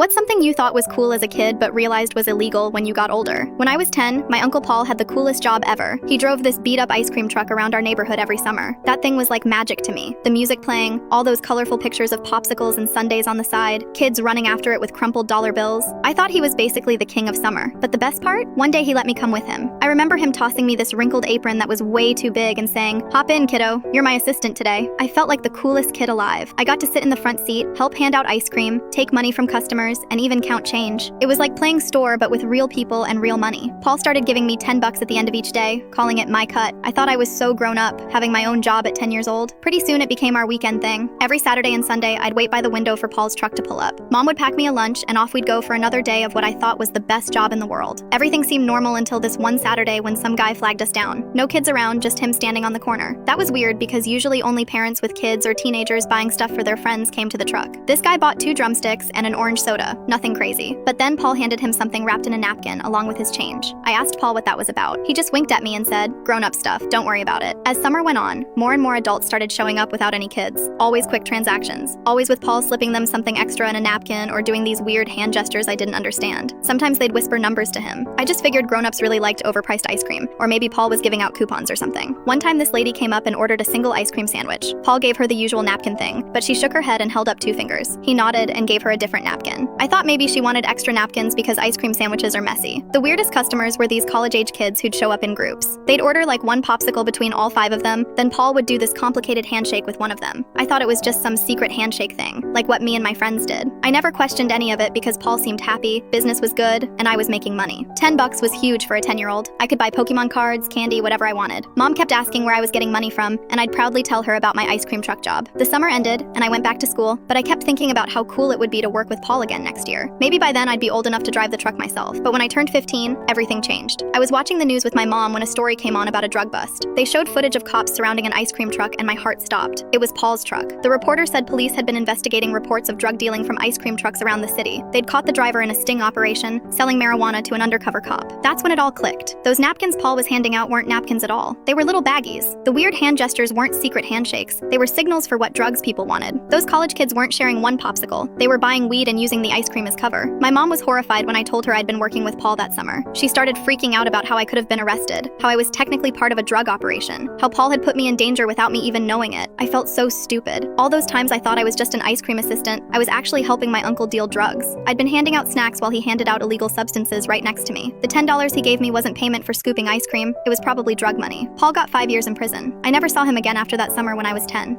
What's something you thought was cool as a kid but realized was illegal when you got older? When I was 10, my Uncle Paul had the coolest job ever. He drove this beat-up ice cream truck around our neighborhood every summer. That thing was like magic to me. The music playing, all those colorful pictures of popsicles and sundaes on the side, kids running after it with crumpled dollar bills. I thought he was basically the king of summer. But the best part? One day he let me come with him. I remember him tossing me this wrinkled apron that was way too big and saying, "Hop in, kiddo. You're my assistant today." I felt like the coolest kid alive. I got to sit in the front seat, help hand out ice cream, take money from customers, and even count change. It was like playing store but with real people and real money. Paul started giving me $10 at the end of each day, calling it my cut. I thought I was so grown up, having my own job at 10 years old. Pretty soon it became our weekend thing. Every Saturday and Sunday, I'd wait by the window for Paul's truck to pull up. Mom would pack me a lunch and off we'd go for another day of what I thought was the best job in the world. Everything seemed normal until this one Saturday when some guy flagged us down. No kids around, just him standing on the corner. That was weird because usually only parents with kids or teenagers buying stuff for their friends came to the truck. This guy bought 2 drumsticks and an orange soda. Nothing crazy. But then Paul handed him something wrapped in a napkin along with his change. I asked Paul what that was about. He just winked at me and said, "Grown-up stuff, don't worry about it." As summer went on, more and more adults started showing up without any kids. Always quick transactions. Always with Paul slipping them something extra in a napkin or doing these weird hand gestures I didn't understand. Sometimes they'd whisper numbers to him. I just figured grown-ups really liked overpriced ice cream, or maybe Paul was giving out coupons or something. One time this lady came up and ordered a single ice cream sandwich. Paul gave her the usual napkin thing, but she shook her head and held up 2 fingers. He nodded and gave her a different napkin. I thought maybe she wanted extra napkins because ice cream sandwiches are messy. The weirdest customers were these college-age kids who'd show up in groups. They'd order like 1 popsicle between all 5 of them, then Paul would do this complicated handshake with one of them. I thought it was just some secret handshake thing, like what me and my friends did. I never questioned any of it because Paul seemed happy, business was good, and I was making money. $10 was huge for a 10-year-old. I could buy Pokemon cards, candy, whatever I wanted. Mom kept asking where I was getting money from, and I'd proudly tell her about my ice cream truck job. The summer ended, and I went back to school, but I kept thinking about how cool it would be to work with Paul again next year. Maybe by then I'd be old enough to drive the truck myself. But when I turned 15, everything changed. I was watching the news with my mom when a story came on about a drug bust. They showed footage of cops surrounding an ice cream truck and my heart stopped. It was Paul's truck. The reporter said police had been investigating reports of drug dealing from ice cream trucks around the city. They'd caught the driver in a sting operation, selling marijuana to an undercover cop. That's when it all clicked. Those napkins Paul was handing out weren't napkins at all. They were little baggies. The weird hand gestures weren't secret handshakes. They were signals for what drugs people wanted. Those college kids weren't sharing 1 popsicle. They were buying weed and using the ice cream as cover. My mom was horrified when I told her I'd been working with Paul that summer. She started freaking out about how I could have been arrested, how I was technically part of a drug operation, how Paul had put me in danger without me even knowing it. I felt so stupid. All those times I thought I was just an ice cream assistant, I was actually helping my uncle deal drugs. I'd been handing out snacks while he handed out illegal substances right next to me. The $10 he gave me wasn't payment for scooping ice cream, it was probably drug money. Paul got 5 years in prison. I never saw him again after that summer when I was 10.